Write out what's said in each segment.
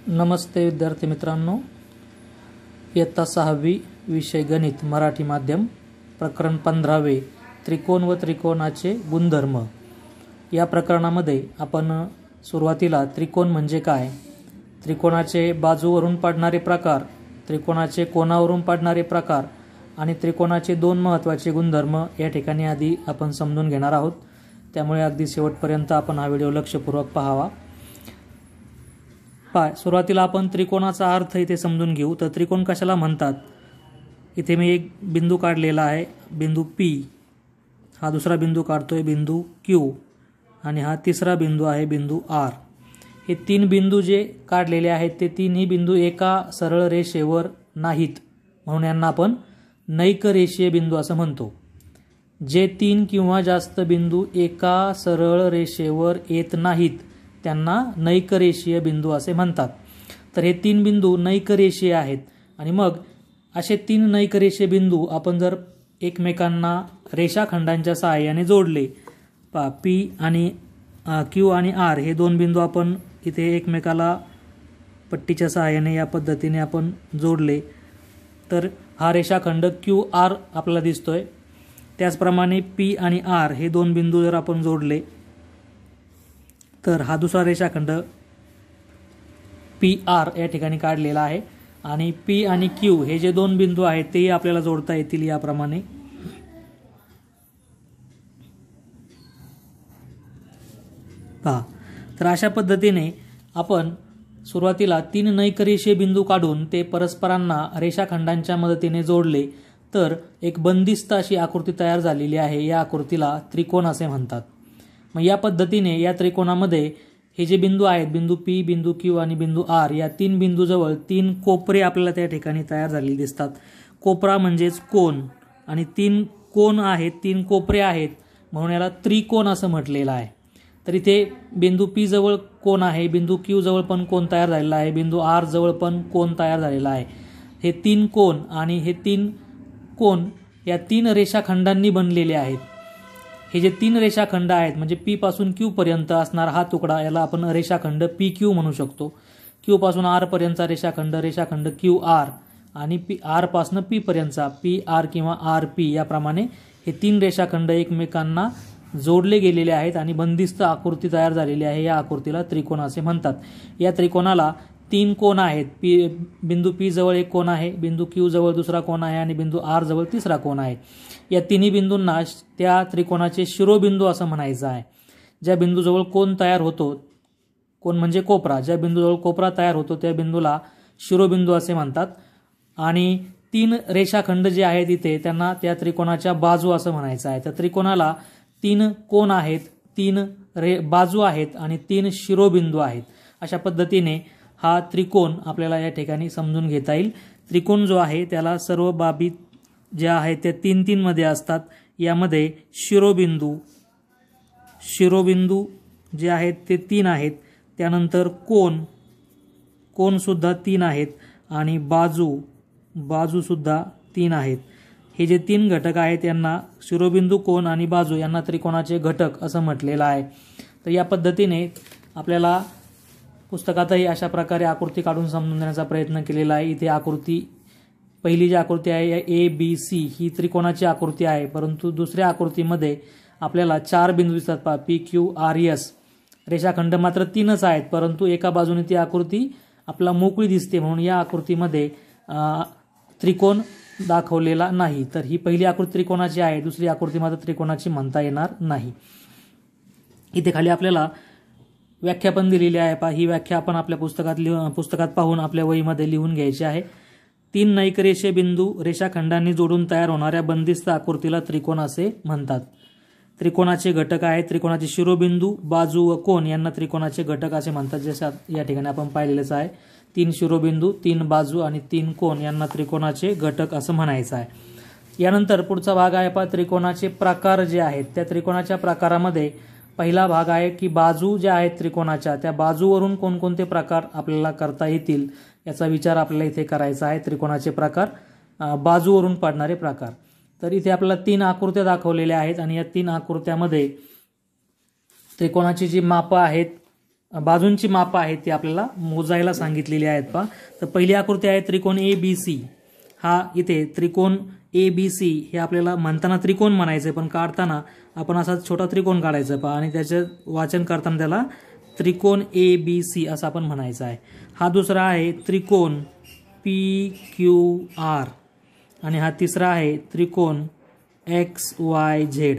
नमस्ते विद्यार्थी मित्रांनो, इयत्ता 6वी विषय गणित मराठी माध्यम प्रकरण 15वे त्रिकोण व त्रिकोणाचे गुणधर्म। या प्रकरणामध्ये आपण सुरुवातीला त्रिकोण म्हणजे काय, त्रिकोणाचे बाजूवरून पाडणारे प्रकार, त्रिकोणाचे कोनावरून पाडणारे प्रकार आणि त्रिकोणाचे दोन महत्त्वाचे गुणधर्म या ठिकाणी आधी आपण समजून घेणार आहोत। त्यामुळे अगदी शेवटपर्यंत आपण हा व्हिडिओ लक्षपूर्वक पाहावा। सुरुवातीला आपण त्रिकोणाचा अर्थ इथे समजून घेऊ। तर त्रिकोण कशाला म्हणतात, इथे मी एक बिंदू काढलेला आहे, बिंदू P, हा दुसरा बिंदू काढतोय बिंदू Q आणि हा तिसरा बिंदू आहे बिंदू R। हे तीन बिंदू जे काढलेले आहेत ते तीनही बिंदू एका सरळ रेषेवर नाहीत, म्हणून यांना आपण नैक रेषीय बिंदू असं म्हणतो। जे तीन किंवा जास्त बिंदू एका सरळ रेषेवर येत नाहीत त्यांना नैक रेषीय बिंदू असे म्हणतात। तर हे तीन बिंदू नैक रेषीय आहेत आणि मग असे तीन नैक रेषीय बिंदू आपण जर एकमेकांना रेषाखंडांच्या सहाय्याने जोडले, P आणि Q आणि R हे दोन बिंदू आपण इथे एकमेकाला पट्टीच्या सहाय्याने या पद्धतीने आपण जोडले तर हा रेषाखंड QR आपल्याला दिसतोय। त्याचप्रमाणे P आणि R हे दोन बिंदू जर आपण जोडले तर हा दुसरा रेषाखंड PR या ठिकाणी काढलेला आहे आणि P आणि Q हे जे दोन बिंदू आहेत तेही आपल्याला जोडता येतील याप्रमाणे। तर अशा पद्धतीने आपण सुरुवातीला तीन नैक रेषीय बिंदू काढून ते परस्परांना रेषाखंडांच्या मदतीने जोडले तर एक बंदिस्त अशी आकृती तयार झालेली आहे। या आकृतीला त्रिकोण असे म्हणतात। मग या पद्धतीने या त्रिकोणामध्ये हे जे बिंदू आहेत, बिंदू P, बिंदू Q आणि बिंदू R, या तीन बिंदूजवळ तीन कोपरे आपल्याला त्या ठिकाणी तयार झालेले दिसतात। कोपरा म्हणजेच कोन आणि तीन कोन आहेत, तीन कोपरे आहेत, म्हणून याला त्रिकोण असं म्हटलेलं आहे। तर इथे बिंदू P जवळ कोन आहे, बिंदू Q जवळ पण कोन तयार झालेला आहे, बिंदू R जवळ पण कोन तयार झालेला आहे। हे तीन कोन आणि हे तीन कोन या तीन रेषाखंडांनी बनलेले आहेत। हे जे तीन रेषाखंड आहेत म्हणजे P पासून Q पर्यंत असणारा हा तुकडा याला आपण रेषाखंड PQ म्हणू शकतो। Q पासून R पर्यंतचा रेषाखंड QR आणि R पासून P पर्यंतचा PR किंवा RP, याप्रमाणे हे तीन रेषाखंड एकमेकांना जोडले गेलेले आहेत आणि बंदिस्त आकृती तयार झालेली आहे। या आकृतीला त्रिकोण असे म्हणतात। या त्रिकोणाला तीन कोन आहेत, बिंदू P जवळ एक कोन आहे, बिंदू Q जवळ दुसरा कोन आहे आणि बिंदू R जवळ तिसरा कोन आहे। या तिन्ही बिंदूंना त्या त्रिकोणाचे शिरोबिंदू असं म्हणायचं आहे। ज्या बिंदूजवळ कोन तयार होतो, कोन म्हणजे कोपरा, ज्या बिंदूजवळ कोपरा तयार होतो त्या बिंदूला शिरोबिंदू असे म्हणतात। आणि तीन रेषाखंड जे आहेत इथे त्यांना त्या त्रिकोणाच्या बाजू असं म्हणायचं आहे। तर त्रिकोणाला तीन कोन आहेत, तीन बाजू आहेत आणि तीन शिरोबिंदू आहेत। अशा पद्धतीने हा त्रिकोण आपल्याला या ठिकाणी समजून घेता येईल। त्रिकोण जो आहे त्याला सर्व बाबी ज्या आहेत त्या तीन तीन मध्ये असतात। यामध्ये शिरोबिंदू जे आहेत ते तीन आहेत, त्यानंतर कोन सुद्धा तीन आहेत आणि बाजू सुद्धा तीन आहेत। हे जे तीन घटक आहेत यांना शिरोबिंदू, कोन आणि बाजू यांना त्रिकोणाचे घटक असं म्हटलेलं आहे। तर या पद्धतीने आपल्याला पुस्तकातही अशा प्रकारे आकृती काढून समजून देण्याचा प्रयत्न केलेला आहे। इथे आकृती, पहिली जी आकृती आहे ABC ही त्रिकोणाची आकृती आहे, परंतु दुसऱ्या आकृतीमध्ये आपल्याला चार बिंदू दिसतात, PQRS। रेषाखंड मात्र तीनच आहेत, परंतु एका बाजूने ती आकृती आपल्याला मोकळी दिसते, म्हणून या आकृतीमध्ये त्रिकोण दाखवलेला नाही। तर ही पहिली आकृती त्रिकोणाची आहे, दुसरी आकृती मात्र त्रिकोणाची म्हणता येणार नाही। इथे खाली आपल्याला व्याख्या पण दिलेली आहे, ही व्याख्या आपण आपल्या पुस्तकात पाहून आपल्या वहीमध्ये लिहून घ्यायची आहे। तीन नैक रेषीय बिंदू रेषाखंडांनी जोडून तयार होणाऱ्या बंदिस्त आकृतीला त्रिकोण असे म्हणतात। त्रिकोणाचे घटक आहेत, त्रिकोणाचे शिरोबिंदू, बाजू व कोन यांना त्रिकोणाचे घटक असे म्हणतात। जसे या ठिकाणी आपण पाहिलेलेच आहे, तीन शिरोबिंदू, तीन बाजू आणि तीन कोन यांना त्रिकोणाचे घटक असं म्हणायचं आहे। यानंतर पुढचा भाग आहे त्रिकोणाचे प्रकार जे आहेत। त्या त्रिकोणाच्या प्रकारामध्ये पहिला भाग आहे की बाजू ज्या आहेत त्रिकोणाच्या, त्या बाजूवरून कोणकोणते प्रकार आपल्याला करता येतील याचा विचार आपल्याला इथे करायचा आहे। त्रिकोणाचे प्रकार, बाजूवरून पाडणारे प्रकार। तर इथे आपल्याला तीन आकृत्या दाखवलेल्या आहेत आणि या तीन आकृत्यामध्ये त्रिकोणाची जी मापं आहेत बाजूंची मापं आहेत ती आपल्याला मोजायला सांगितलेली आहेत पहा. तर पहिली आकृती आहे त्रिकोण ABC. हा इथे त्रिकोण ABC हे आपल्याला म्हणताना त्रिकोण म्हणायचं पण काढताना आपण असा छोटा त्रिकोण काढायचा पहा आणि त्याचे वाचन करताना त्याला त्रिकोण ABC असं आपण म्हणायचं आहे. हा दुसरा आहे त्रिकोण PQR आणि हा तिसरा आहे त्रिकोण XYZ.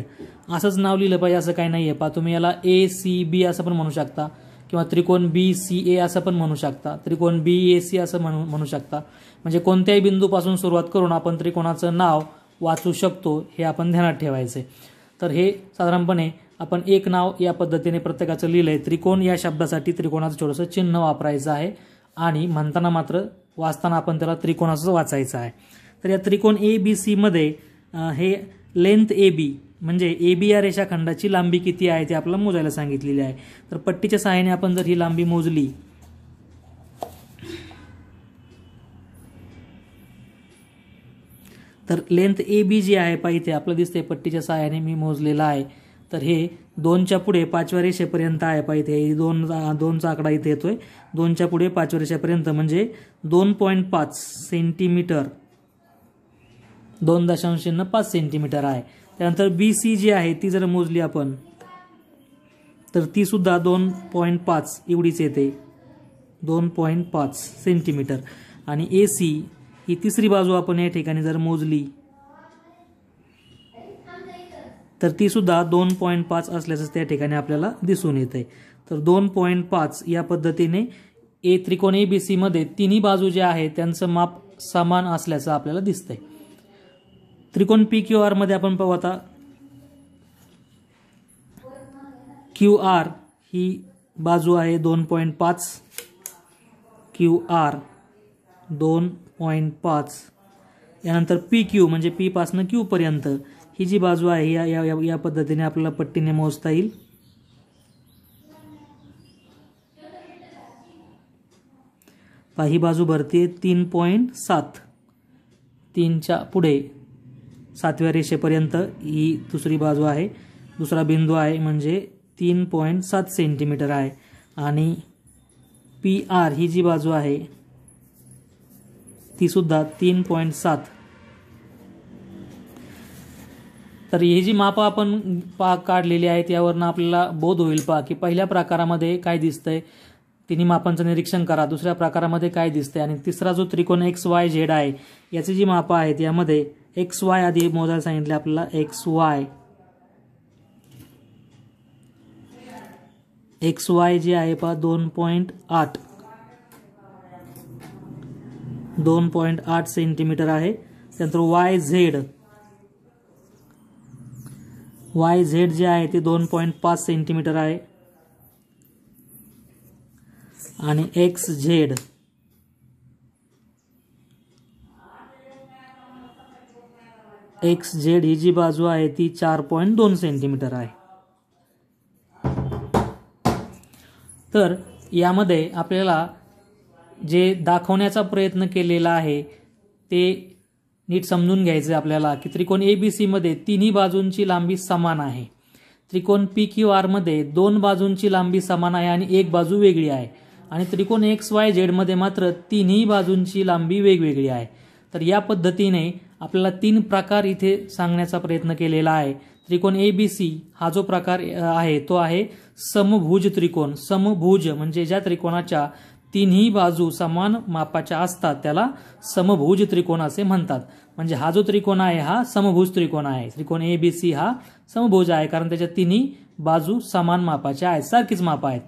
असंच नाव लिहिलं पाहिजे असं काही नाहीये पहा. तुम्ही याला ACB असं पण म्हणू शकता किंवा त्रिकोण BCA असं पण म्हणू शकता, त्रिकोण BAC असं म्हणू शकता. म्हणजे कोणत्याही बिंदूपासून सुरुवात करून आपण त्रिकोणाचं नाव वाचू शकतो हे आपण ध्यानात ठेवायचे. तर हे साधारणपणे आपण एक नाव या पद्धतीने प्रत्येकाचं लिहिलंय. त्रिकोण या शब्दासाठी त्रिकोणाचं छोटंसं चिन्ह वापरायचं आहे आणि म्हणताना मात्र वाचताना आपण त्याला त्रिकोणाचं वाचायचं आहे. तर या त्रिकोण ABC मध्ये हे लेंथ AB म्हणजे AB या रेषाखंडाची लांबी किती आहे ते आपल्याला मोजायला सांगितलेली आहे. तर पट्टीच्या सहाय्याने आपण जर ही लांबी मोजली तर लेंथ AB जी आहे पहा इथे आपल्याला दिसते पट्टीच्या सहाय्याने मी मोजलेला आहे. तर हे 2च्या पुढे 5व्या रेषेपर्यंत आहे पहा इथे 2चा आकडा इथे येतोय. 2च्या पुढे 5व्या रेषेपर्यंत म्हणजे 2.5 सेंटीमीटर 2.05 सेंटीमीटर आहे. त्यानंतर BC जी आहे ती जर मोजली आपण तर ती सुद्धा 2.5 एवढीच येते 2.5 सेंटीमीटर. आणि AC ही तिसरी बाजू आपण या ठिकाणी जर मोजली तर ती सुद्धा 2.5 असल्याचं त्या ठिकाणी आपल्याला दिसून येते. तर 2.5 या पद्धतीने त्रिकोण ABC मध्ये तिन्ही बाजू ज्या आहेत त्यांचं माप समान असल्याचं आपल्याला दिसतंय. त्रिकोण PQR मध्ये आपण पाहू आता QR ही बाजू आहे 2.5 QR 2.5. यानंतर PQ म्हणजे P पासून Q पर्यंत ही जी बाजू आहे या पद्धतीने आपल्याला पट्टीने मोजता येईल. ही बाजू भरते 3.7 3च्या पुढे 7व्या रेषेपर्यंत ही दुसरी बाजू आहे. दुसरा बिंदू आहे म्हणजे 3.7 सेंटीमीटर आहे. आणि PR ही जी बाजू आहे ती सुद्धा 3.7. तर ही जी मापं आपण काढलेली आहेत यावरनं आपल्याला बोध होईल पहा की पहिल्या प्रकारामध्ये काय दिसतंय तिन्ही मापांचं निरीक्षण करा. दुसऱ्या प्रकारामध्ये काय दिसतंय आणि तिसरा जो त्रिकोण XYZ आहे याची जी मापं आहेत यामध्ये XY आधी मोजायला सांगितले आपल्याला. XY जे आहे पहा 2.8 सेंटीमीटर आहे. त्यानंतर YZ जे आहे ते 2.5 सेंटीमीटर आहे. आणि XZ ही जी बाजू आहे ती 4.2 सेंटीमीटर आहे. तर यामध्ये आपल्याला जे दाखवण्याचा प्रयत्न केलेला आहे ते नीट समजून घ्यायचं आपल्याला की त्रिकोण ABC मध्ये तिन्ही बाजूंची लांबी समान आहे. त्रिकोण PQR मध्ये 2 बाजूंची लांबी समान आहे आणि एक बाजू वेगळी आहे. आणि त्रिकोण XYZ मध्ये मात्र तिन्ही बाजूंची लांबी वेगवेगळी आहे. तर या पद्धतीने आपल्याला 3 प्रकार इथे सांगण्याचा प्रयत्न केलेला आहे. त्रिकोण ABC हा जो प्रकार आहे तो आहे समभुज त्रिकोण. समभुज म्हणजे ज्या त्रिकोणाच्या तिन्ही बाजू समान मापाच्या असतात त्याला समभुज त्रिकोण असे म्हणतात. म्हणजे हा जो त्रिकोण आहे हा समभुज त्रिकोण आहे. त्रिकोण ABC हा समभुज आहे कारण त्याच्या तिन्ही बाजू समान मापाच्या आहेत, सारखीच माप आहेत.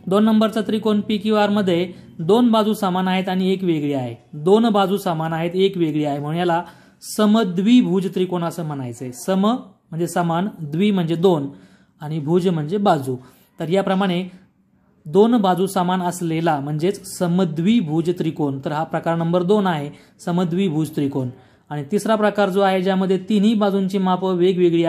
2 नंबरचा त्रिकोण PQR मध्ये 2 बाजू समान आहेत आणि एक वेगळी आहे. 2 बाजू समान आहेत, एक वेगळी आहे म्हणून याला समद्विभुज त्रिकोण असं म्हणायचंय. सम म्हणजे समान, द्वि म्हणजे 2 आणि भुज म्हणजे बाजू. तर याप्रमाणे 2 बाजू समान असलेला म्हणजेच समद्विभुज त्रिकोण. तर हा प्रकार नंबर 2 आहे समद्विभुज त्रिकोण. आणि तिसरा प्रकार जो आहे ज्यामध्ये तिन्ही बाजूंची मापं वेगवेगळी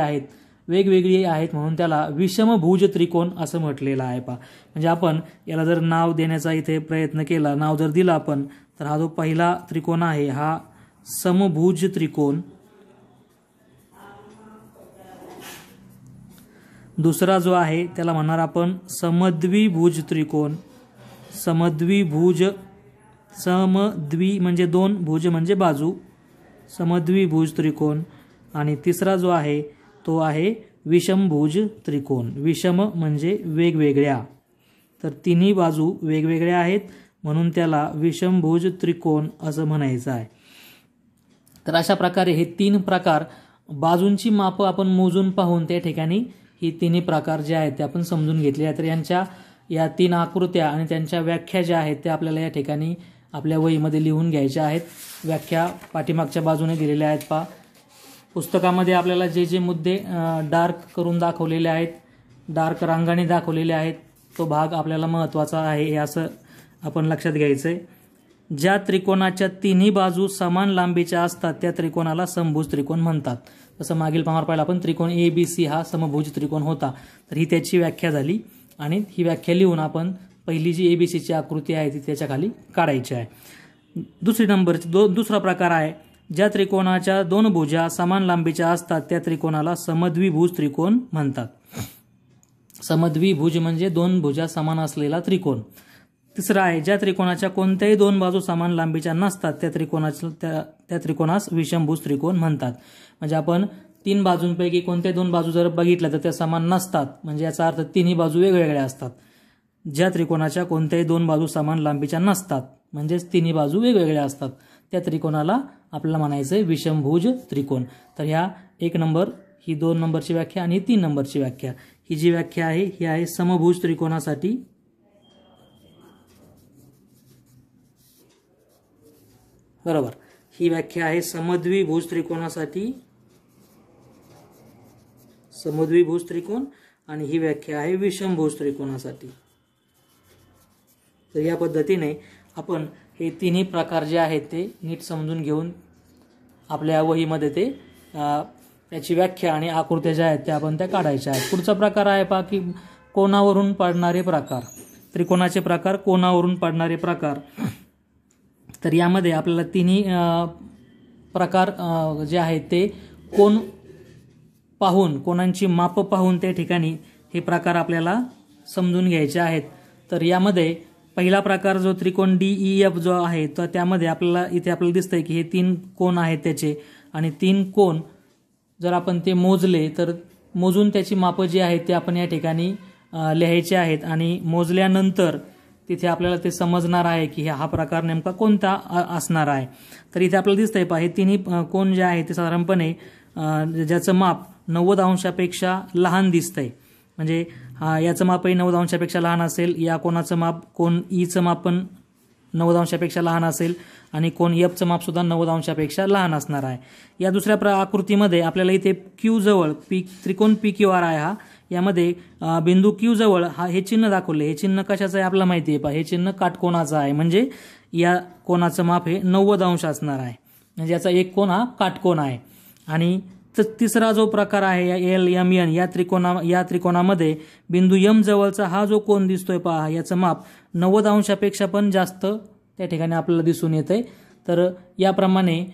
आहेत म्हणून त्याला विषमभुज त्रिकोण असं म्हटलेलं आहे पहा. म्हणजे आपण याला जर नाव देण्याचा इथे प्रयत्न केला, नाव जर दिलं आपण तर हा जो पहिला त्रिकोण आहे हा समभुज त्रिकोण. दुसरा जो आहे त्याला म्हणणार आपण समद्विभुज त्रिकोण. समद्विभुज, समद्वि म्हणजे दोन, भुज म्हणजे बाजू, समद्विभुज त्रिकोण. आणि तिसरा जो आहे तो आहे विषमभुज त्रिकोण. विषम म्हणजे वेगवेगळ्या, तर तिन्ही बाजू वेगवेगळ्या आहेत म्हणून त्याला विषमभुज त्रिकोण असं म्हणायचं आहे. तर अशा प्रकारे हे तीन प्रकार बाजूंची मापं आपण मोजून पाहून त्या ठिकाणी ही तिन्ही प्रकार जे आहेत ते आपण समजून घेतले आहेत. तर यांच्या या तीन आकृत्या आणि त्यांच्या व्याख्या ज्या आहेत त्या आपल्याला या ठिकाणी आपल्या वहीमध्ये लिहून घ्यायच्या आहेत. व्याख्या पाठीमागच्या बाजूने दिलेल्या आहेत. पहा, पुस्तकामध्ये आपल्याला जे जे मुद्दे डार्क करून दाखवलेले आहेत, डार्क रंगाने दाखवलेले आहेत, तो भाग आपल्याला महत्त्वाचा आहे हे असं आपण लक्षात घ्यायचं आहे. ज्या त्रिकोणाच्या तिन्ही बाजू समान लांबीच्या असतात त्या त्रिकोणाला समभुज त्रिकोण म्हणतात. जसं मागील पाठात पाहिलं आपण त्रिकोण ABC हा समभुज त्रिकोण होता. तर ही त्याची व्याख्या झाली आणि ही व्याख्या लिहून आपण पहिली जी ABCची आकृती आहे ती त्याच्या खाली काढायची आहे. दुसरा प्रकार आहे ज्या त्रिकोणाच्या दोन भुजा समान लांबीच्या असतात त्या त्रिकोणाला समद्विभुज त्रिकोण म्हणतात. समद्विभुज म्हणजे दोन भुजा समान असलेला त्रिकोण. तिसरा आहे ज्या त्रिकोणाच्या कोणत्याही दोन बाजू समान लांबीच्या नसतात त्या त्रिकोणास विषमभुज त्रिकोण म्हणतात. म्हणजे आपण तीन बाजूंपैकी कोणत्याही दोन बाजू जर बघितल्या तर त्या समान नसतात, म्हणजे याचा अर्थ तिन्ही बाजू वेगवेगळ्या असतात. ज्या त्रिकोणाच्या कोणत्याही दोन बाजू समान लांबीच्या नसतात म्हणजेच तिन्ही बाजू वेगवेगळ्या असतात त्या त्रिकोणाला आपल्याला म्हणायचं आहे विषमभुज त्रिकोण. तर ह्या 1 नंबर, ही 2 नंबरची व्याख्या आणि 3 नंबरची व्याख्या. ही जी व्याख्या आहे ही आहे समभुज त्रिकोणासाठी. बरोबर, ही व्याख्या आहे समद्विभुज त्रिकोणासाठी, समद्विभुज त्रिकोण, आणि ही व्याख्या आहे विषमभुज त्रिकोणासाठी. तर या पद्धतीने आपण हे तिन्ही प्रकार जे आहेत ते नीट समजून घेऊन आपल्या वहीमध्ये ते त्याची व्याख्या आणि आकृत्या ज्या आहेत त्या आपण त्या काढायच्या आहेत. पुढचा प्रकार आहे पहा की कोनावरून पडणारे प्रकार. त्रिकोणाचे प्रकार, कोनावरून पडणारे प्रकार. तर यामध्ये आपल्याला तिन्ही प्रकार जे आहेत ते कोन पाहून, कोनांची मापं पाहून त्या ठिकाणी हे प्रकार आपल्याला समजून घ्यायचे आहेत. तर यामध्ये पहिला प्रकार जो त्रिकोण DEF जो आहे तर त्यामध्ये आपल्याला इथे आपल्याला दिसतंय की हे 3 कोन आहेत त्याचे, आणि 3 कोन जर आपण ते मोजले तर मोजून त्याची मापं जी आहेत ते आपण या ठिकाणी लिहायचे आहेत. आणि मोजल्यानंतर तिथे आपल्याला ते समजणार आहे की हा प्रकार नेमका कोणता असणार आहे. तर इथे आपल्याला दिसतंय पहा, हे तिन्ही कोन जे आहे ते साधारणपणे ज्याचं माप 90 अंशापेक्षा लहान दिसतंय. म्हणजे याचं मापही 90 अंशापेक्षा लहान असेल, या कोणाचं माप, कोन ईचं माप पण 90 अंशापेक्षा लहान असेल, आणि कोन Fचं माप सुद्धा 90 अंशापेक्षा लहान असणार आहे. या दुसऱ्या आकृतीमध्ये आपल्याला इथे Q जवळ त्रिकोण PQR आहे हा, यामध्ये बिंदू Q जवळ हे चिन्ह दाखवले. हे चिन्ह कशाचं आहे आपल्याला माहिती आहे पहा, हे चिन्ह काटकोनाचं आहे. म्हणजे या कोनाचं माप हे 90 अंश असणार आहे, म्हणजे याचा एक कोन हा काटकोन आहे. आणि तिसरा जो प्रकार आहे LMN या त्रिकोणामध्ये बिंदू M जवळचा हा जो कोन दिसतोय पहा, याचं माप 90 अंशापेक्षा पण जास्त त्या ठिकाणी आपल्याला दिसून येतंय. तर याप्रमाणे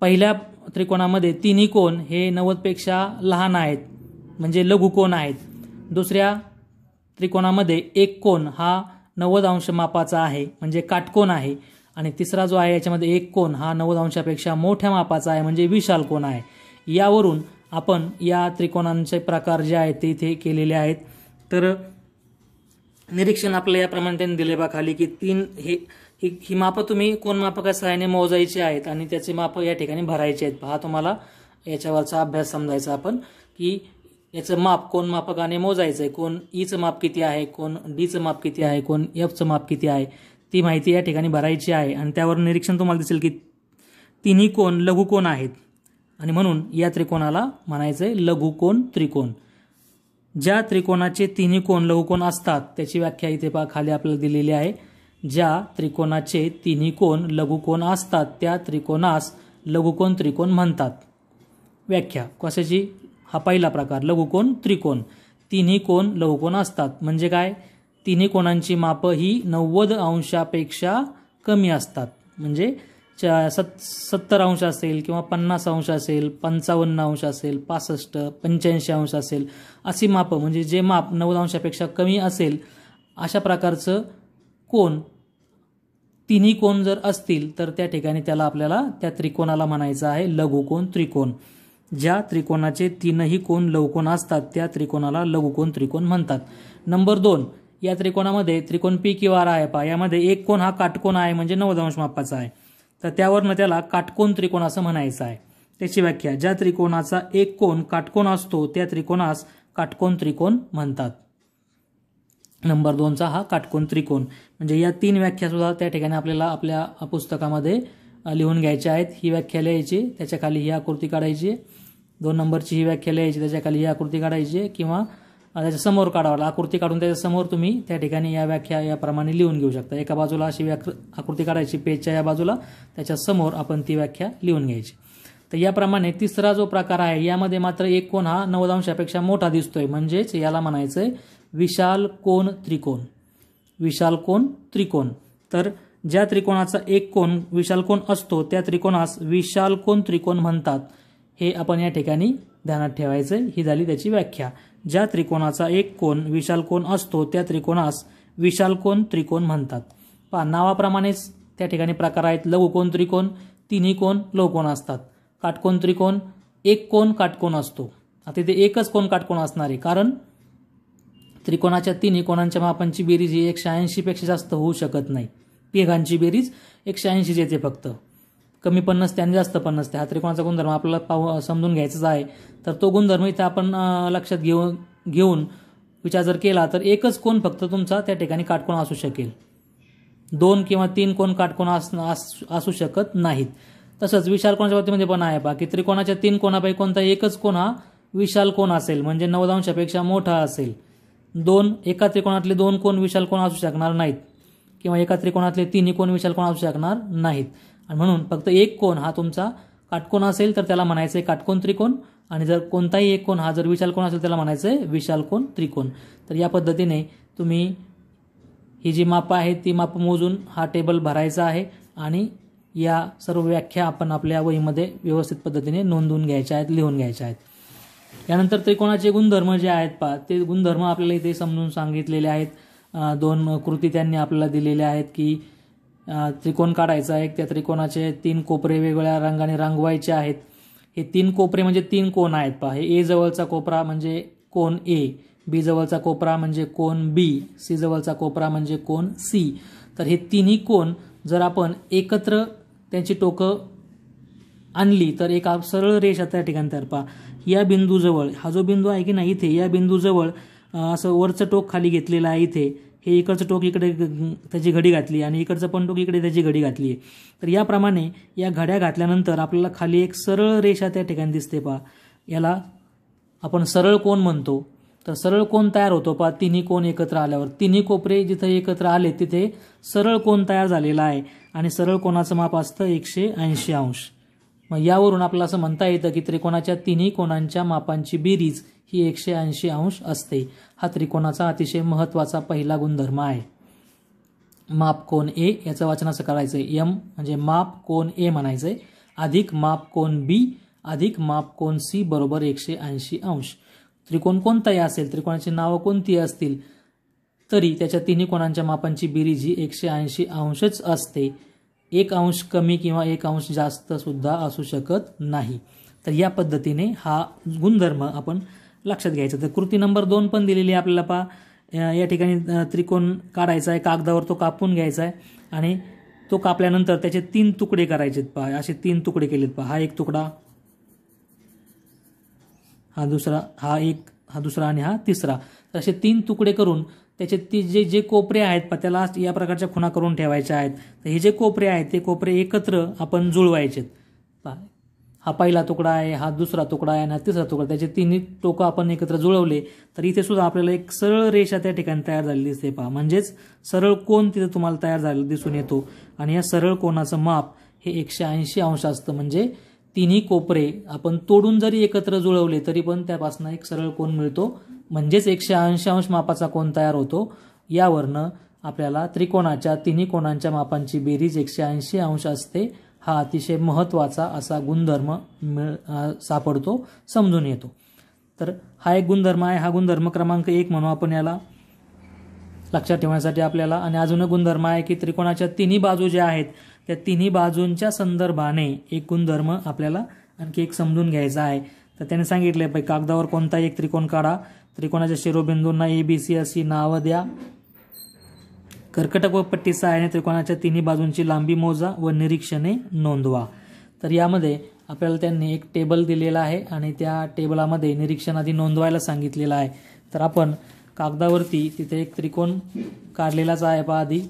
पहिल्या त्रिकोणामध्ये तिन्ही कोन हे 90 पेक्षा लहान आहेत, म्हणजे लघु कोन आहेत. दुसऱ्या त्रिकोणामध्ये एक कोन हा 90 अंश मापाचा आहे, म्हणजे काटकोन आहे. आणि तिसरा जो आहे याच्यामध्ये एक कोन हा 90 अंशापेक्षा मोठ्या मापाचा आहे, म्हणजे विशाल कोन आहे. यावरून आपण या त्रिकोणांचे प्रकार जे आहेत ते इथे केलेले आहेत. तर निरीक्षण आपल्याला याप्रमाणे त्यांनी दिले बा खाली की ही मापं तुम्ही कोन मापकाच्या सहाय्याने मोजायची आहेत आणि त्याचे माप या ठिकाणी भरायचे आहेत. पहा, तुम्हाला याच्यावरचा अभ्यास समजायचा आपण की याचं माप कोन मापकाने मोजायचं आहे. कोन ईचं माप किती आहे, कोन डीचं माप किती आहे, कोन Fचं माप किती आहे, ती माहिती या ठिकाणी भरायची आहे. आणि त्यावर निरीक्षण तुम्हाला दिसेल की तिन्ही कोन लघुकोन आहेत, आणि म्हणून या त्रिकोणाला म्हणायचंय लघुकोन त्रिकोण. ज्या त्रिकोणाचे तिन्ही कोन लघुकोन असतात त्याची व्याख्या इथे पहा खाली आपल्याला दिलेली आहे. ज्या त्रिकोणाचे तिन्ही कोन लघुकोन असतात त्या त्रिकोणास लघुकोन त्रिकोण म्हणतात. व्याख्या कशाची? हा पहिला प्रकार लघुकोन त्रिकोण. तिन्ही कोन लघुकोन असतात म्हणजे काय? तिन्ही कोणांची मापं ही 90 अंशापेक्षा कमी असतात. म्हणजे 70 अंश असेल किंवा 50 अंश असेल, 55 अंश असेल, 65, 85 अंश असेल, अशी मापं म्हणजे जे माप 90 अंशापेक्षा कमी असेल अशा प्रकारचं कोन, तिन्ही कोन जर असतील तर त्या ठिकाणी त्याला आपल्याला त्या त्रिकोणाला म्हणायचं आहे लघुकोन त्रिकोण. ज्या त्रिकोणाचे तीनही कोन लघुकोन असतात त्या त्रिकोणाला लघुकोन त्रिकोण म्हणतात. नंबर 2, या त्रिकोणामध्ये त्रिकोण पी क्यू आर आहे पहा, यामध्ये एक कोन हा काटकोन आहे म्हणजे 90 अंश मापाचा आहे, तर त्यावरनं त्याला काटकोन त्रिकोण असं म्हणायचं आहे. त्याची व्याख्या, ज्या त्रिकोणाचा एक कोन काटकोन असतो त्या त्रिकोणास काटकोन त्रिकोण म्हणतात. नंबर 2चा हा काटकोन त्रिकोण. म्हणजे या 3 व्याख्या सुद्धा त्या ठिकाणी आपल्याला आपल्या पुस्तकामध्ये लिहून घ्यायच्या आहेत. ही व्याख्या लिहायची, त्याच्या खाली ही आकृती काढायची. 2 नंबरची ही व्याख्या लिहायची, त्याच्या खाली ही आकृती काढायची किंवा त्याच्या समोर काढावं, आकृती काढून त्याच्या समोर तुम्ही त्या ठिकाणी या व्याख्या याप्रमाणे लिहून घेऊ शकता. एका बाजूला अशी आकृती काढायची पेजच्या या बाजूला, त्याच्या समोर आपण ती व्याख्या लिहून घ्यायची. तर याप्रमाणे तिसरा जो प्रकार आहे यामध्ये मात्र एक कोन हा 90 अंशापेक्षा मोठा दिसतोय, म्हणजेच याला म्हणायचंय विशाल कोन त्रिकोण. विशाल कोन त्रिकोण. तर ज्या त्रिकोणाचा एक कोन विशाल कोन असतो त्या त्रिकोणास विशाल कोन त्रिकोण म्हणतात, हे आपण या ठिकाणी ध्यानात ठेवायचं. ही झाली त्याची व्याख्या. ज्या त्रिकोणाचा एक कोन विशाल कोन असतो त्या त्रिकोणास विशाल कोन त्रिकोण म्हणतात. पहा, नावाप्रमाणेच त्या ठिकाणी प्रकार आहेत. लघुकोन त्रिकोण, तिन्ही कोन लघुकोन असतात. काटकोन त्रिकोण, एक कोन काटकोन असतो. आता इथे एकच कोन काटकोन असणार आहे, कारण त्रिकोणाच्या तिन्ही कोणांच्या मापांची बेरीज ही 180 पेक्षा जास्त होऊ शकत नाही. तिघांची बेरीज 180 येते फक्त, कमी पण नसते आणि जास्त पण नसते. हा त्रिकोणाचा गुणधर्म आपल्याला समजून घ्यायचाच आहे. तर तो गुणधर्म इथे आपण लक्षात घेऊन विचार जर केला तर एकच कोन फक्त तुमचा त्या ठिकाणी काटकोन असू शकेल. 2 किंवा 3 कोन काटकोन असू शकत नाहीत. तसंच विशाल कोनाच्या बाबतीमध्ये पण आहे पहा, की त्रिकोणाच्या 3 कोनापैकी कोणता एकच कोन हा विशाल कोन असेल म्हणजे 90 अंशापेक्षा मोठा असेल. एका त्रिकोणातले 2 कोन विशाल कोन असू शकणार नाहीत किंवा एका त्रिकोणातले 3 कोन विशाल कोन असू शकणार नाहीत. आणि म्हणून फक्त एक कोन हा तुमचा काटकोन असेल तर त्याला म्हणायचं आहे काटकोन त्रिकोण, आणि जर कोणताही एक कोन हा जर विशाल कोन असेल त्याला म्हणायचं आहे विशाल कोन त्रिकोण. तर या पद्धतीने तुम्ही ही जी मापं आहेत ती मापं मोजून हा टेबल भरायचा आहे आणि या सर्व व्याख्या आपण आपल्या वहीमध्ये व्यवस्थित पद्धतीने नोंदवून घ्यायच्या आहेत, लिहून घ्यायच्या आहेत. यानंतर त्रिकोणाचे गुणधर्म जे आहेत पहा, ते गुणधर्म आपल्याला इथे समजून सांगितलेले आहेत. 2 कृती त्यांनी आपल्याला दिलेल्या आहेत की त्रिकोण काढायचा आहे, त्या त्रिकोणाचे 3 कोपरे वेगवेगळ्या रंगाने रंगवायचे आहेत. हे 3 कोपरे म्हणजे 3 कोन आहेत पहा. हे ए जवळचा कोपरा म्हणजे कोन ए, बी जवळचा कोपरा म्हणजे कोन बी, सी जवळचा कोपरा म्हणजे कोन सी. तर हे तिन्ही कोन जर आपण एकत्र त्यांची टोकं आणली तर एक सरळ रेषा त्या ठिकाणी तयार. पहा, या बिंदूजवळ हा जो बिंदू आहे की नाही इथे, या बिंदूजवळ असं वरचं टोक खाली घेतलेलं आहे. इथे हे इकडचं टोक इकडे त्याची घडी घातली आणि इकडचं पण टोक इकडे त्याची घडी घातली आहे. तर याप्रमाणे या घड्या घातल्यानंतर आपल्याला खाली एक सरळ रेषा त्या ठिकाणी दिसते पहा. याला आपण सरळ कोन म्हणतो. तर सरळ कोन तयार होतो पहा तिन्ही कोन एकत्र आल्यावर. तिन्ही कोपरे जिथे एकत्र आले तिथे सरळ कोन तयार झालेला आहे आणि सरळ कोनाचं माप असतं 180 अंश. मग यावरून आपल्याला असं म्हणता येतं की त्रिकोणाच्या तिन्ही कोनांच्या मापांची बेरीज ही 180 अंश असते. हा त्रिकोणाचा अतिशय महत्त्वाचा पहिला गुणधर्म आहे. माप कोन ए याचं वाचन असं करायचं आहे, एम म्हणजे माप कोन ए म्हणायचंय अधिक माप कोन बी अधिक माप कोन सी बरोबर 180 अंश. त्रिकोण कोणताही असेल, त्रिकोणाची नावं कोणती असतील तरी त्याच्या तिन्ही कोणांच्या मापांची बेरीज ही 180 अंशच असते. 1 अंश कमी किंवा 1 अंश जास्त सुद्धा असू शकत नाही. तर या पद्धतीने हा गुणधर्म आपण लक्षात घ्यायचा. तर कृती नंबर 2 पण दिलेली आहे आपल्याला पहा. या ठिकाणी त्रिकोण काढायचा आहे, कागदावर तो कापून घ्यायचा आहे आणि तो कापल्यानंतर त्याचे 3 तुकडे करायचे पहा. असे 3 तुकडे केलेत पहा. हा एक तुकडा, हा दुसरा, हा एक, हा दुसरा आणि हा तिसरा. तर असे 3 तुकडे करून त्याचे जे कोपरे आहेत पहा त्याला या प्रकारच्या खुणा करून ठेवायच्या आहेत. तर हे जे कोपरे आहेत ते कोपरे एकत्र आपण जुळवायचे पहा. हा पहिला तुकडा आहे, हा दुसरा तुकडा आहे आणि हा तिसरा तुकडा. त्याचे तिन्ही टोकं आपण एकत्र जुळवले तर इथे सुद्धा आपल्याला एक सरळ रेषा त्या ठिकाणी तयार झालेली दिसते पहा. म्हणजेच सरळ कोन तिथे तुम्हाला तयार झालेला दिसून येतो आणि या सरळ कोनाचं माप हे 180 अंश असतं. म्हणजे तिन्ही कोपरे आपण तोडून जरी एकत्र जुळवले तरी पण त्यापासून एक सरळ कोन मिळतो. म्हणजेच 180 अंश मापाचा कोन तयार होतो. यावरनं आपल्याला त्रिकोणाच्या तिन्ही कोणांच्या मापांची बेरीज 180 अंश असते हा अतिशय महत्त्वाचा असा गुणधर्म सापडतो, समजून येतो. तर हा एक गुणधर्म आहे. हा गुणधर्म क्रमांक 1 म्हणू आपण याला लक्षात ठेवण्यासाठी आपल्याला. आणि अजून एक गुणधर्म आहे की त्रिकोणाच्या तिन्ही बाजू ज्या आहेत त्या तिन्ही बाजूंच्या संदर्भाने एक गुणधर्म आपल्याला आणखी एक समजून घ्यायचा आहे. तर त्याने सांगितले पाहिजे कागदावर कोणताही एक त्रिकोण काढा, त्रिकोणाच्या शिरोबिंदूंना ABC अशी नावं द्या, कर्कटक व पट्टी सहाय्याने त्रिकोणाच्या तिन्ही बाजूंची लांबी मोजा व निरीक्षणे नोंदवा. तर यामध्ये आपल्याला त्यांनी एक टेबल दिलेला आहे आणि त्या टेबलामध्ये निरीक्षण आधी नोंदवायला सांगितलेलं आहे. तर आपण कागदावरती तिथे एक त्रिकोण काढलेलाच आहे पहा आधी.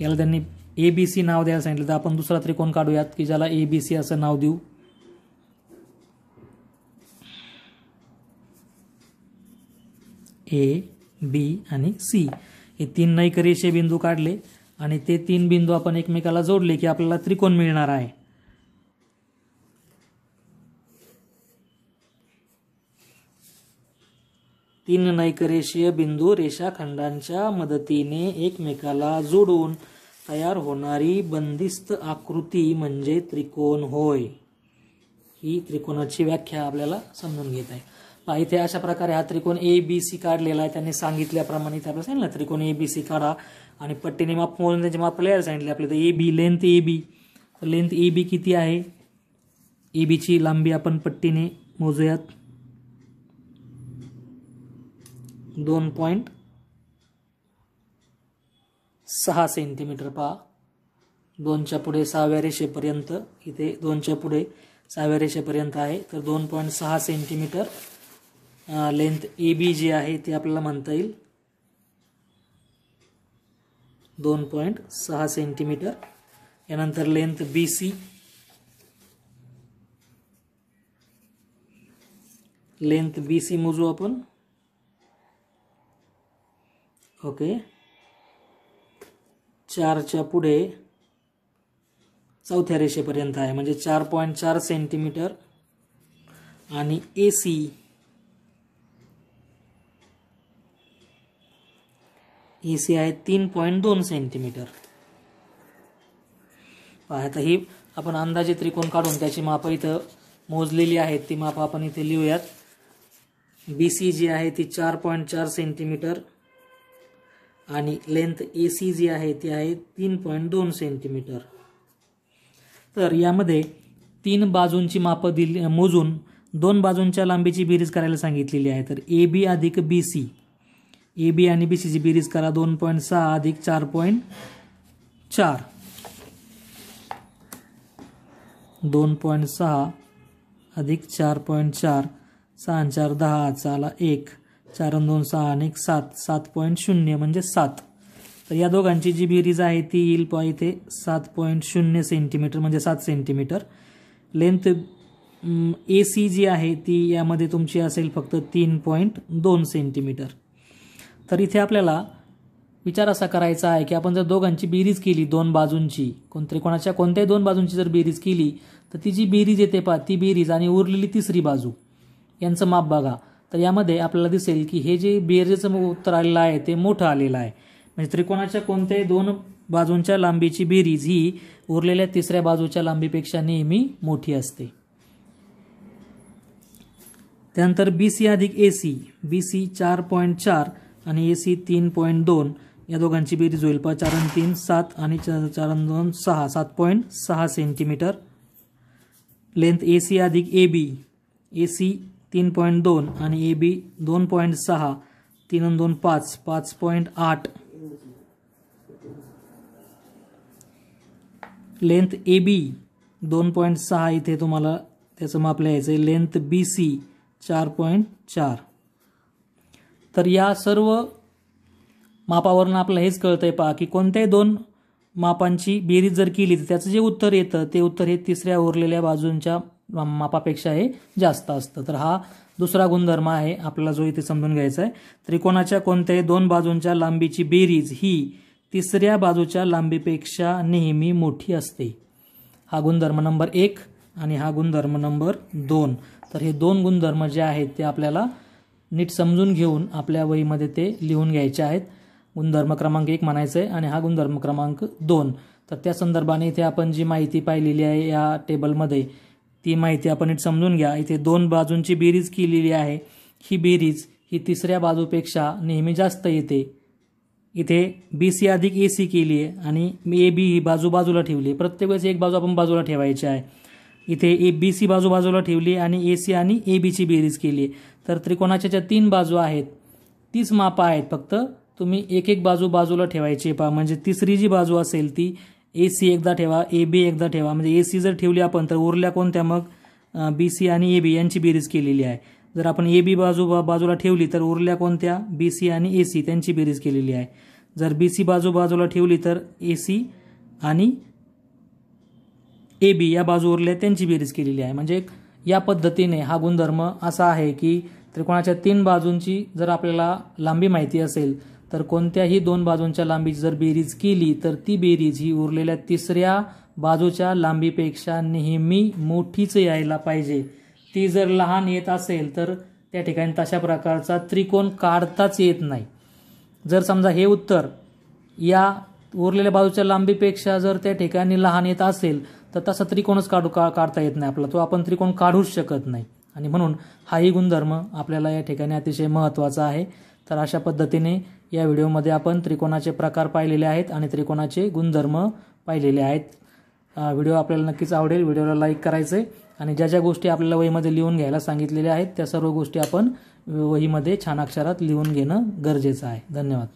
याला त्यांनी ABC नाव द्यायला सांगितलं. तर आपण दुसरा त्रिकोण काढूयात की ज्याला ABC असं नाव देऊ. A, B आणि C हे 3 नैकरेषीय बिंदू काढले आणि ते 3 बिंदू आपण एकमेकाला जोडले की आपल्याला त्रिकोण मिळणार आहे. तीन नैकरेषीय बिंदू रेषाखंडांच्या मदतीने एकमेकाला जोडून तयार होणारी बंदिस्त आकृती म्हणजे त्रिकोण होय. ही त्रिकोणाची व्याख्या आपल्याला समजून घेत आहे. इथे अशा प्रकारे हा त्रिकोण ABC काढलेला आहे. त्यांनी सांगितल्याप्रमाणे इथे आपल्याला सांगितलं त्रिकोण ABC काढा आणि पट्टीने माप मोजून त्याचे माप लिहायला सांगितले आपल्याला. AB लेंथ AB, तर लेंथ AB किती आहे? AB ची लांबी आपण पट्टीने मोजूयात. 2.6 सेंटीमीटर पहा. 2च्या पुढे 6व्या रेषेपर्यंत, इथे 2च्या पुढे 6व्या रेषेपर्यंत आहे. तर 2.6 सेंटीमीटर लेंथ AB जी आहे ती आपल्याला म्हणता येईल 2.6 सेंटीमीटर. यानंतर लेंथ BC, लेंथ BC मोजू आपण. ओके, 4च्या पुढे 4थ्या रेषेपर्यंत आहे म्हणजे 4.4 सेंटीमीटर. आणि AC आहे 3.2 सेंटीमीटर. आता ही आपण अंदाजे त्रिकोण काढून त्याची माप इथं मोजलेली आहेत, ती माप आपण इथे लिहूयात. BC जी आहे ती 4.4 सेंटीमीटर आणि लेंथ AC जी आहे ती आहे 3.2 सेंटीमीटर. तर यामध्ये 3 बाजूंची माप मोजून 2 बाजूंच्या लांबीची बेरीज करायला सांगितलेली आहे. तर AB अधिक BC, AB आणि BC ची बेरीज करा. 2.6 अधिक 4.4, 2.6 अधिक 4.4, 6 आणि 4 10, चाला 1, 4 आणि 2 6 आणि 1 7, 7.0 म्हणजे 7. तर या दोघांची जी बेरीज आहे ती येईल पहा इथे 7.0 सेंटीमीटर म्हणजे 7 सेंटीमीटर. लेंथ AC जी आहे ती यामध्ये तुमची असेल फक्त 3.2 सेंटीमीटर. तर इथे आपल्याला विचार असा करायचा आहे की आपण जर दोघांची बेरीज केली, 2 बाजूंची, त्रिकोणाच्या कोणत्याही 2 बाजूंची जर बेरीज केली तर ती जी बेरीज येते पहा ती बेरीज आणि उरलेली तिसरी बाजू यांचं माप बघा. तर यामध्ये आपल्याला दिसेल की हे जे बेरीजचं उत्तर आलेलं आहे ते मोठं आलेलं आहे. म्हणजे त्रिकोणाच्या कोणत्याही 2 बाजूंच्या लांबीची बेरीज ही उरलेल्या तिसऱ्या बाजूच्या लांबीपेक्षा नेहमी मोठी असते. त्यानंतर BC अधिक AC, BC 4.4 आणि AC 3.2 या दोघांची बेरीज होईल पहा. 4 आणि 3 7 आणि 4 आणि 2 6, 7.6 सेंटीमीटर. लेंथ AC अधिक AB, AC 3.2 आणि AB 2.6, 3 आणि 2 5, 5.8. लेंथ AB 2.6 इथे तुम्हाला त्याचं माप लिहायचं आहे. Length BC 4.4. तर या सर्व मापावरून आपल्याला हेच कळतंय पहा की कोणत्याही 2 मापांची बेरीज जर केली तर त्याचं जे उत्तर येतं ते उत्तर हे तिसऱ्या उरलेल्या बाजूंच्या मापापेक्षा हे जास्त असतं. तर हा दुसरा गुणधर्म आहे आपल्याला जो इथे समजून घ्यायचा आहे. त्रिकोणाच्या कोणत्याही 2 बाजूंच्या लांबीची बेरीज ही तिसऱ्या बाजूच्या लांबीपेक्षा नेहमी मोठी असते. हा गुणधर्म नंबर 1 आणि हा गुणधर्म नंबर 2. तर हे 2 गुणधर्म जे आहेत ते आपल्याला नीट समजून घेऊन आपल्या वहीमध्ये ते लिहून घ्यायचे आहेत. गुणधर्म क्रमांक 1 म्हणायचं आहे आणि हा गुणधर्म क्रमांक 2. तर त्या संदर्भाने इथे आपण जी माहिती पाहिलेली आहे या टेबलमध्ये ती माहिती आपण नीट समजून घ्या. इथे दोन बाजूंची बेरीज केलेली आहे. ही बेरीज ही तिसऱ्या बाजूपेक्षा नेहमी जास्त येते. इथे BC अधिक AC केली आहे आणि AB ही बाजू बाजूला ठेवली आहे. प्रत्येक वेळेस एक बाजू आपण बाजूला ठेवायची आहे. इथे BC बाजू बाजूला ठेवली आणि AC आणि AB ची बेरीज केली आहे. तर त्रिकोणाच्या ज्या 3 बाजू आहेत 30 मापा आहेत. फक्त तुम्ही एक एक बाजू बाजूला ठेवायची पहा. म्हणजे तिसरी जी बाजू असेल ती AC एकदा ठेवा, AB एकदा ठेवा. म्हणजे AC जर ठेवली आपण तर उरल्या कोणत्या मग BC आणि AB यांची बेरीज केलेली आहे. जर आपण AB बाजूला ठेवली तर उरल्या कोणत्या BC आणि AC त्यांची बेरीज केलेली आहे. जर BC बाजूला ठेवली तर AC आणि AB या बाजू उरल्या त्यांची बेरीज केलेली आहे. म्हणजे या पद्धतीने हा गुणधर्म असा आहे की त्रिकोणाच्या 3 बाजूंची जर आपल्याला लांबी माहिती असेल तर कोणत्याही 2 बाजूंच्या लांबीची जर बेरीज केली तर ती बेरीज ही उरलेल्या तिसऱ्या बाजूच्या लांबीपेक्षा नेहमी मोठीच यायला पाहिजे. ती जर लहान येत असेल तर त्या ठिकाणी तशा प्रकारचा त्रिकोण काढताच येत नाही. जर समजा हे उत्तर या उरलेल्या बाजूच्या लांबीपेक्षा जर त्या ठिकाणी लहान येत असेल तर तसा त्रिकोणच काढता येत नाही आपला. तो आपण त्रिकोण काढूच शकत नाही. आणि म्हणून हाही गुणधर्म आपल्याला या ठिकाणी अतिशय महत्त्वाचा आहे. तर अशा पद्धतीने या व्हिडिओमध्ये आपण त्रिकोणाचे प्रकार पाहिलेले आहेत आणि त्रिकोणाचे गुणधर्म पाहिलेले आहेत. व्हिडिओ आपल्याला नक्कीच आवडेल. व्हिडिओला लाईक करायचं आहे आणि ज्या ज्या गोष्टी आपल्याला वहीमध्ये लिहून घ्यायला सांगितलेल्या आहेत त्या सर्व गोष्टी आपण वहीमध्ये छान अक्षरात लिहून घेणं गरजेचं आहे. धन्यवाद.